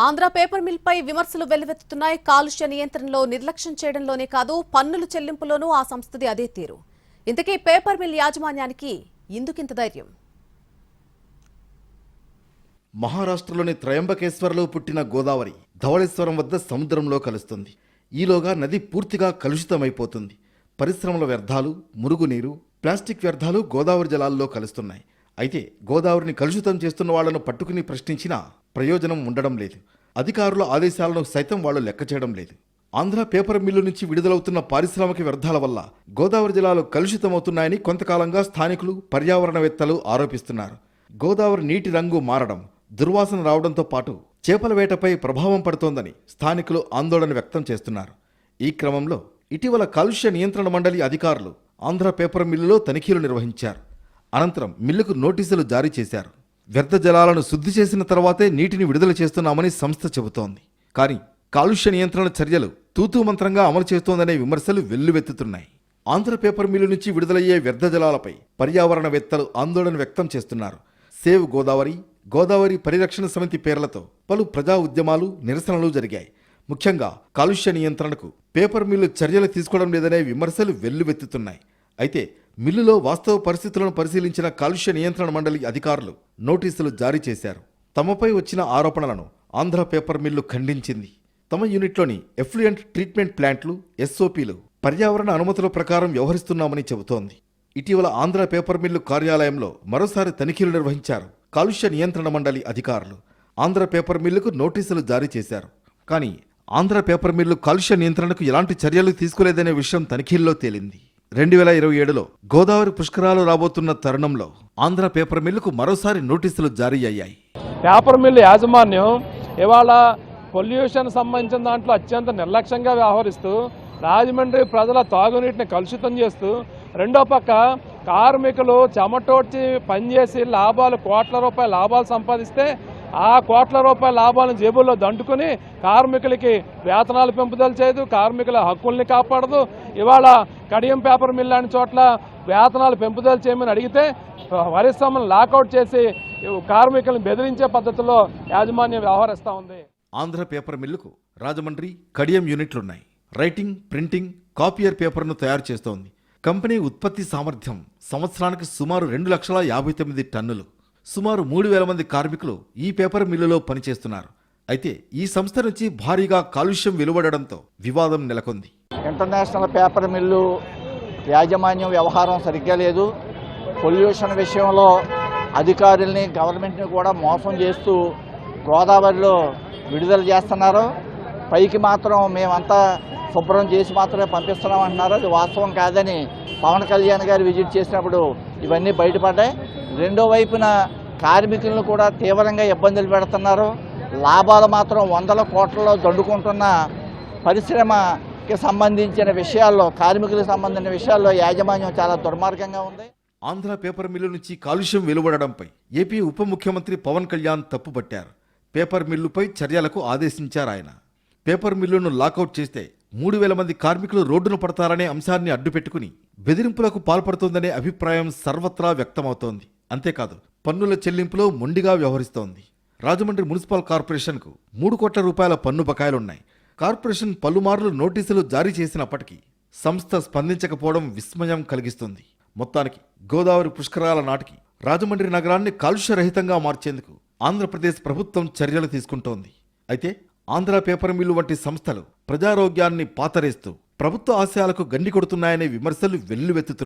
Andhra paper mill పై విమర్శలు వెల్లువెత్తుతున్నాయి. కాలుష్య నియంత్రణలో నిర్లక్ష్యం చేయడంలోనే కాదు, పన్నుల చెల్లింపులోనూ ఆ సంస్థది అదే తీరు. ఇంతకీ పేపర్ మిల్ యాజమాన్యానికి ఎందుకింత ధైర్యం? మహారాష్ట్రలోని త్రయంబకేశ్వర్లో పుట్టిన గోదావరి ధవళేశ్వరం వద్ద సముద్రంలో కలుస్తుంది. ఈలోగా నది పూర్తిగా కలుషితమైపోతుంది. పరిశ్రమల వ్యర్థాలు, మురుగునీరు, ప్లాస్టిక్ వ్యర్థాలు గోదావరి జలాల్లో కలుస్తున్నాయి. అయితే గోదావరిని కలుషితం చేస్తున్న వాళ్లను పట్టుకుని ప్రశ్నించినా ప్రయోజనం ఉండడం లేదు. అధికారుల ఆదేశాలను సైతం వాళ్లు లెక్క చేయడం లేదు. ఆంధ్ర పేపర్ మిల్లు నుంచి విడుదలవుతున్న పారిశ్రామిక వ్యర్థాల వల్ల గోదావరి జలాలు కలుషితమవుతున్నాయని కొంతకాలంగా స్థానికులు, పర్యావరణవేత్తలు ఆరోపిస్తున్నారు. గోదావరి నీటి రంగు మారడం, దుర్వాసన రావడంతో పాటు చేపల వేటపై ప్రభావం పడుతోందని స్థానికులు ఆందోళన వ్యక్తం చేస్తున్నారు. ఈ క్రమంలో ఇటీవల కాలుష్య నియంత్రణ మండలి అధికారులు ఆంధ్ర పేపర్ మిల్లులో తనిఖీలు నిర్వహించారు. అనంతరం మిల్లుకు నోటీసులు జారీ చేశారు. వ్యర్థ జలాలను శుద్ధి చేసిన తర్వాతే నీటిని విడుదల చేస్తున్నామని సంస్థ చెబుతోంది. కానీ కాలుష్య నియంత్రణ చర్యలు తూతూ మంత్రంగా అమలు చేస్తోందనే విమర్శలు వెల్లువెత్తుతున్నాయి. ఆంధ్ర పేపర్ మిల్లు నుంచి విడుదలయ్యే వ్యర్థ జలాలపై పర్యావరణవేత్తలు ఆందోళన వ్యక్తం చేస్తున్నారు. సేవ్ గోదావరి, గోదావరి పరిరక్షణ సమితి పేర్లతో పలు ప్రజా ఉద్యమాలు, నిరసనలు జరిగాయి. ముఖ్యంగా కాలుష్య నియంత్రణకు పేపర్ మిల్లు చర్యలు తీసుకోవడం లేదనే విమర్శలు వెల్లువెత్తుతున్నాయి. అయితే మిల్లులో వాస్తవ పరిస్థితులను పరిశీలించిన కాలుష్య నియంత్రణ మండలి అధికారులు నోటీసులు జారీ చేశారు. తమపై వచ్చిన ఆరోపణలను ఆంధ్ర పేపర్ మిల్లు ఖండించింది. తమ యూనిట్లోని ఎఫ్లూయెంట్ ట్రీట్మెంట్ ప్లాంట్లు, ఎస్ఓపీలు పర్యావరణ అనుమతుల ప్రకారం వ్యవహరిస్తున్నామని చెబుతోంది. ఇటీవల ఆంధ్ర పేపర్ మిల్లు కార్యాలయంలో మరోసారి తనిఖీలు నిర్వహించారు కాలుష్య నియంత్రణ మండలి అధికారులు. ఆంధ్ర పేపర్ మిల్లుకు నోటీసులు జారీ చేశారు. కానీ ఆంధ్ర పేపర్ మిల్లు కాలుష్య నియంత్రణకు ఎలాంటి చర్యలు తీసుకోలేదనే విషయం తనిఖీల్లో తేలింది. 2027లో గోదావరి పుష్కరాలు రాబోతున్న తరుణంలో ఆంధ్ర పేపర్ మిల్లుకు మరోసారి నోటీసులు జారీ అయ్యాయి. పేపర్ మిల్లు యాజమాన్యం ఇవాళ పొల్యూషన్ సంబంధించిన దాంట్లో అత్యంత నిర్లక్ష్యంగా వ్యవహరిస్తూ రాజమండ్రి ప్రజల తాగునీటిని కలుషితం చేస్తూ, రెండో పక్క కార్మికులు చెమటోడ్చి పనిచేసి కోట్ల రూపాయల లాభాలు సంపాదిస్తే ఆ కోట్ల రూపాయల లాభాలను జేబుల్లో దండుకుని కార్మికులకి వేతనాలు పెంపుదల చేయదు, కార్మికుల హక్కుల్ని కాపాడదు. ఇవాళ కడియం పేపర్ మిల్ లాంటి చోట్ల వేతనాలు పెంపుదల చేయమని అడిగితే పరిశ్రమను లాకౌట్ చేసి కార్మికులను బెదిరించే పద్ధతిలో యాజమాన్యం వ్యవహరిస్తూ ఉంది. ఆంధ్ర పేపర్ మిల్లుకు రాజమండ్రి, కడియం యూనిట్లున్నాయి. రైటింగ్, ప్రింటింగ్, కాపియర్ పేపర్ను తయారు చేస్తోంది. కంపెనీ ఉత్పత్తి సామర్థ్యం సంవత్సరానికి సుమారు 2,59,000 టన్నులు. సుమారు 3,000 మంది కార్మికులు ఈ పేపర్ మిల్లులో పనిచేస్తున్నారు. అయితే ఈ సంస్థ నుంచి భారీగా కాలుష్యం వెలువడడంతో వివాదం నెలకొంది. ఇంటర్నేషనల్ పేపర్ మిల్లు యాజమాన్యం వ్యవహారం సరిగ్గా లేదు. పొల్యూషన్ విషయంలో అధికారుల్ని, గవర్నమెంట్ని కూడా మోసం చేస్తూ గోదావరిలో విడుదల చేస్తున్నారు. పైకి మాత్రం మేమంతా శుభ్రం చేసి మాత్రమే పంపిస్తున్నాం అంటున్నారు. అది వాస్తవం కాదని పవన్ కళ్యాణ్ గారు విజిట్ చేసినప్పుడు ఇవన్నీ బయటపడ్డాయి. రెండో వైపున కార్మికులను కూడా తీవ్రంగా ఇబ్బందులు పెడుతున్నారు. లాభాలు మాత్రం 100 కోట్లలో దండుకుంటున్న పరిశ్రమకి సంబంధించిన విషయాల్లో, కార్మికులకు సంబంధించిన విషయాల్లో యాజమాన్యం చాలా దుర్మార్గంగా ఉంది. ఆంధ్ర పేపర్ మిల్లు నుంచి కాలుష్యం వెలువడడంపై ఏపీ ఉప ముఖ్యమంత్రి పవన్ కళ్యాణ్ తప్పుపట్టారు. పేపర్ మిల్లుపై చర్యలకు ఆదేశించారు ఆయన. పేపర్ మిల్లును లాకౌట్ చేస్తే 3,000 మంది కార్మికులు రోడ్డున పడతారనే అంశాన్ని అడ్డుపెట్టుకుని బెదిరింపులకు పాల్పడుతోందనే అభిప్రాయం సర్వత్రా వ్యక్తమవుతోంది. అంతేకాదు, పన్నుల చెల్లింపులో మొండిగా వ్యవహరిస్తోంది. రాజమండ్రి మున్సిపల్ కార్పొరేషన్కు 3 కోట్ల రూపాయల పన్ను బకాయిలున్నాయి. కార్పొరేషన్ పలుమార్లు నోటీసులు జారీ చేసినప్పటికీ సంస్థ స్పందించకపోవడం విస్మయం కలిగిస్తుంది. మొత్తానికి గోదావరి పుష్కరాల నాటికి రాజమండ్రి నగరాన్ని కాలుష్యరహితంగా మార్చేందుకు ఆంధ్రప్రదేశ్ ప్రభుత్వం చర్యలు తీసుకుంటోంది. అయితే ఆంధ్ర పేపర్ మిల్లు వంటి సంస్థలు ప్రజారోగ్యాన్ని పాతరేస్తూ ప్రభుత్వ ఆశయాలకు గండి కొడుతున్నాయనే విమర్శలు వెల్లువెత్తుతున్నాయి.